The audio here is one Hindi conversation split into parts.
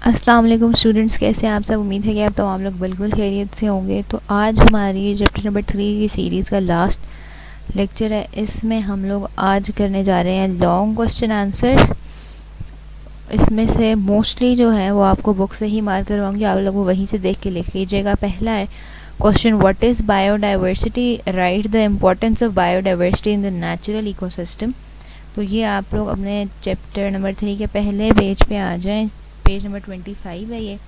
अस्सलाम वालेकुम स्टूडेंट्स, कैसे हैं आप सब। उम्मीद है कि आप तमाम लोग बिल्कुल खैरियत से होंगे। तो आज हमारी चैप्टर नंबर 3 की सीरीज़ का लास्ट लेक्चर है। इसमें हम लोग आज करने जा रहे हैं लॉन्ग क्वेश्चन आंसर्स। इसमें से मोस्टली जो है वो आपको बुक से ही मार्क करवाऊंगी, आप लोग वहीं से देख के लिख लीजिएगा। पहला है question, what is biodiversity, right the importance of biodiversity in the natural ecosystem. तो ये आप लोग अपने चैप्टर नंबर 3 के पहले पेज पे आ जाएं। पेज नंबर 25 है ये,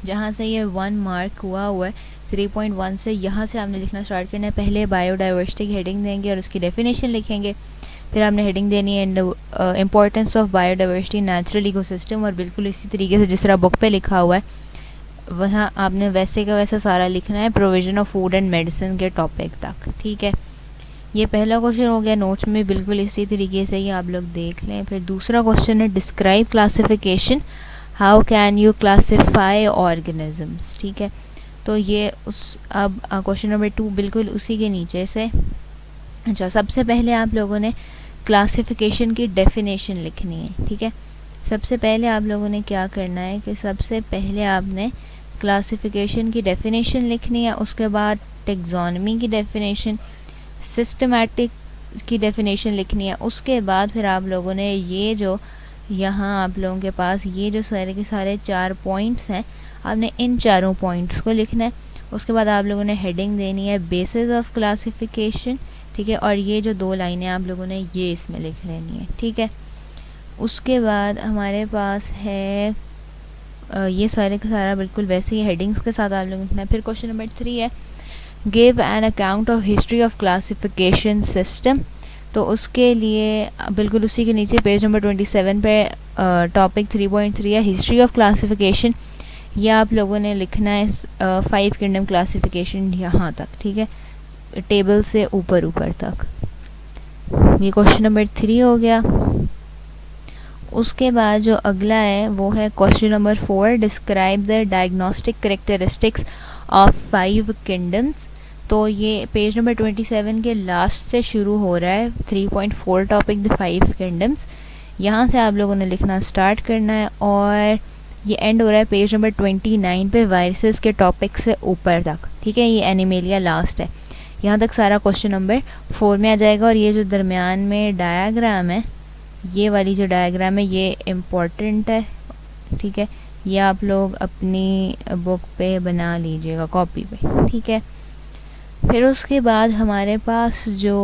जहाँ से ये 1 मार्क हुआ है 3.1 से। यहाँ से आपने लिखना स्टार्ट करना है। पहले बायोडाइवर्सिटी की हेडिंग देंगे और उसकी डेफिनेशन लिखेंगे। फिर आपने हेडिंग देनी है importance of biodiversity natural ecosystem, और बिल्कुल इसी तरीके से जिस तरह बुक पे लिखा हुआ है वहाँ आपने वैसे का वैसा सारा लिखना है, provision of food and medicine के टॉपिक तक। ठीक है, ये पहला क्वेश्चन हो गया। नोट्स में बिल्कुल इसी तरीके से ही आप लोग देख लें। फिर दूसरा क्वेश्चन है describe classification, how can you classify organisms. ठीक है, तो ये उस अब क्वेश्चन नंबर 2 बिल्कुल उसी के नीचे से। अच्छा, सबसे पहले आप लोगों ने क्लासिफिकेशन की डेफिनेशन लिखनी है। ठीक है, सबसे पहले आप लोगों ने क्या करना है कि सबसे पहले आपने क्लासिफिकेशन की डेफिनेशन लिखनी है, उसके बाद टेक्सोनॉमी की डेफिनेशन, सिस्टमैटिक की डेफिनेशन लिखनी है। उसके बाद फिर आप लोगों ने ये जो यहाँ आप लोगों के पास ये जो सारे के सारे 4 पॉइंट्स हैं, आपने इन चारों पॉइंट्स को लिखना है। उसके बाद आप लोगों ने हेडिंग देनी है बेसिस ऑफ क्लासिफिकेशन। ठीक है, और ये जो 2 लाइनें आप लोगों ने ये इसमें लिख लेनी है। ठीक है, उसके बाद हमारे पास है ये सारे का सारा बिल्कुल वैसे ही हेडिंग्स के साथ आप लोगों ने लिखना है। फिर क्वेश्चन नंबर 3 है give an account of history of classification system. तो उसके लिए बिल्कुल उसी के नीचे पेज नंबर 27 पे टॉपिक 3.3 है हिस्ट्री ऑफ क्लासिफिकेशन। यह आप लोगों ने लिखना है 5 किंगडम क्लासिफिकेशन यहाँ तक। ठीक है, टेबल से ऊपर ऊपर तक। ये क्वेश्चन नंबर 3 हो गया। उसके बाद जो अगला है वो है question number 4 describe the diagnostic characteristics of 5 kingdoms. तो ये पेज नंबर 27 के लास्ट से शुरू हो रहा है 3.4 टॉपिक द 5 किंगडम्स। यहाँ से आप लोगों ने लिखना स्टार्ट करना है और ये एंड हो रहा है पेज नंबर 29 पे वायरसेस के टॉपिक से ऊपर तक। ठीक है, ये एनिमेलिया लास्ट है। यहाँ तक सारा क्वेश्चन नंबर 4 में आ जाएगा। और ये जो दरमियान में डायाग्राम है, ये वाली जो डायग्राम है ये इम्पोर्टेंट है। ठीक है, ये आप लोग अपनी बुक पे बना लीजिएगा, कॉपी पे। ठीक है, फिर उसके बाद हमारे पास जो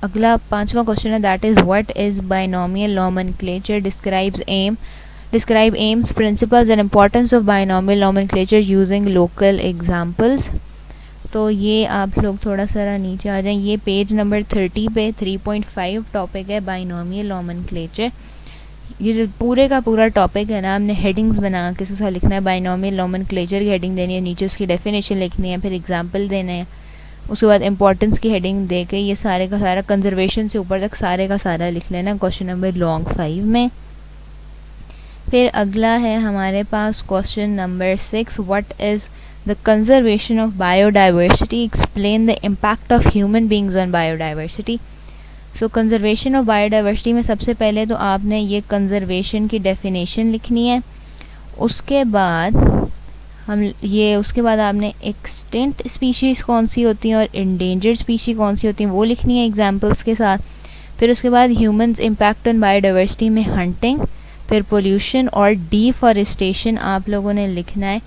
अगला 5वां क्वेश्चन है that is what is binomial nomenclature, describe AIIMS, principles and importance of binomial nomenclature using local examples. तो ये आप लोग थोड़ा सा नीचे आ जाएं। ये पेज नंबर 30 पे 3.5 टॉपिक है बाइनोमियल नोमेनक्लेचर। ये जो पूरे का पूरा टॉपिक है ना, हमने हेडिंग्स बना के इसके साथ लिखना है। बाइनोमियल नोमेनक्लेचर की हेडिंग देनी है, नीचे उसकी डेफिनेशन लिखनी है, फिर एग्जांपल देने हैं। उसके बाद इंपॉर्टेंस की हेडिंग दे के ये सारे का सारा कंजर्वेशन से ऊपर तक सारे का सारा लिख लेना क्वेश्चन नंबर लॉन्ग 5 में। फिर अगला है हमारे पास question number 6 what is the conservation of biodiversity, explain the impact of human beings on biodiversity. So conservation of biodiversity में सबसे पहले तो आपने ये कंजर्वेशन की डेफिनेशन लिखनी है। उसके बाद उसके बाद आपने एक्सटिंक्ट स्पीशीज़ कौन सी होती हैं और इंडेंजर्ड स्पीशी कौन सी होती हैं वो लिखनी है एग्जांपल्स के साथ। फिर उसके बाद ह्यूमंस इम्पैक्ट ऑन बायोडाइवर्सिटी में हंटिंग, फिर पोल्यूशन और डिफॉरेस्टेशन आप लोगों ने लिखना है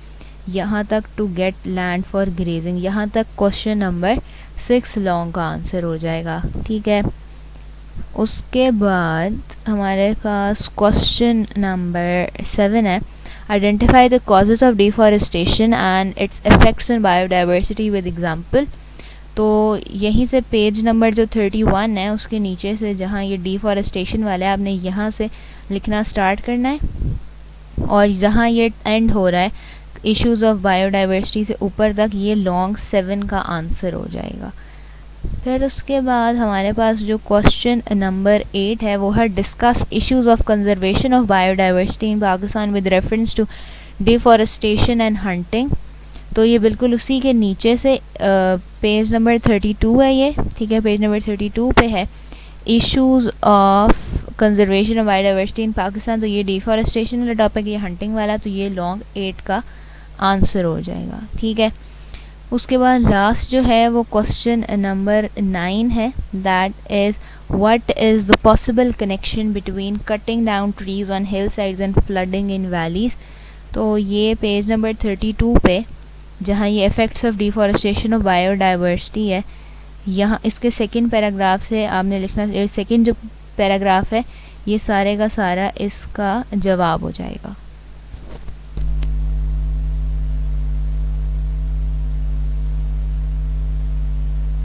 यहाँ तक, to get land for grazing. यहाँ तक क्वेश्चन नंबर 6 लॉन्ग का आंसर हो जाएगा। ठीक है, उसके बाद हमारे पास क्वेश्चन नंबर 7 है identify the causes of deforestation and it's effects on biodiversity with example. तो यहीं से पेज नंबर जो 31 है उसके नीचे से जहाँ ये डिफॉरेस्टेशन वाला है आपने यहाँ से लिखना स्टार्ट करना है और जहाँ ये एंड हो रहा है इश्यूज़ ऑफ बायोडाइवर्सिटी से ऊपर तक ये लॉन्ग 7 का आंसर हो जाएगा। फिर उसके बाद हमारे पास जो क्वेश्चन नंबर 8 है वो है discuss issues of conservation of biodiversity in Pakistan with reference to deforestation and hunting. तो ये बिल्कुल उसी के नीचे से पेज नंबर 32 है ये। ठीक है, पेज नंबर 32 पे है issues of conservation of biodiversity in Pakistan, तो ये डिफॉरेस्टेशन वाला टॉपिक, ये हंटिंग वाला, तो ये लॉन्ग 8 का आंसर हो जाएगा। ठीक है, उसके बाद लास्ट जो है वो क्वेश्चन नंबर 9 है, that is what is the possible connection between cutting down trees on hill sides and flooding in valleys. तो ये पेज नंबर 32 पे जहाँ ये effects of deforestation of biodiversity है, यहाँ इसके सेकंड पैराग्राफ से आपने लिखना, सेकंड जो पैराग्राफ है ये सारे का सारा इसका जवाब हो जाएगा।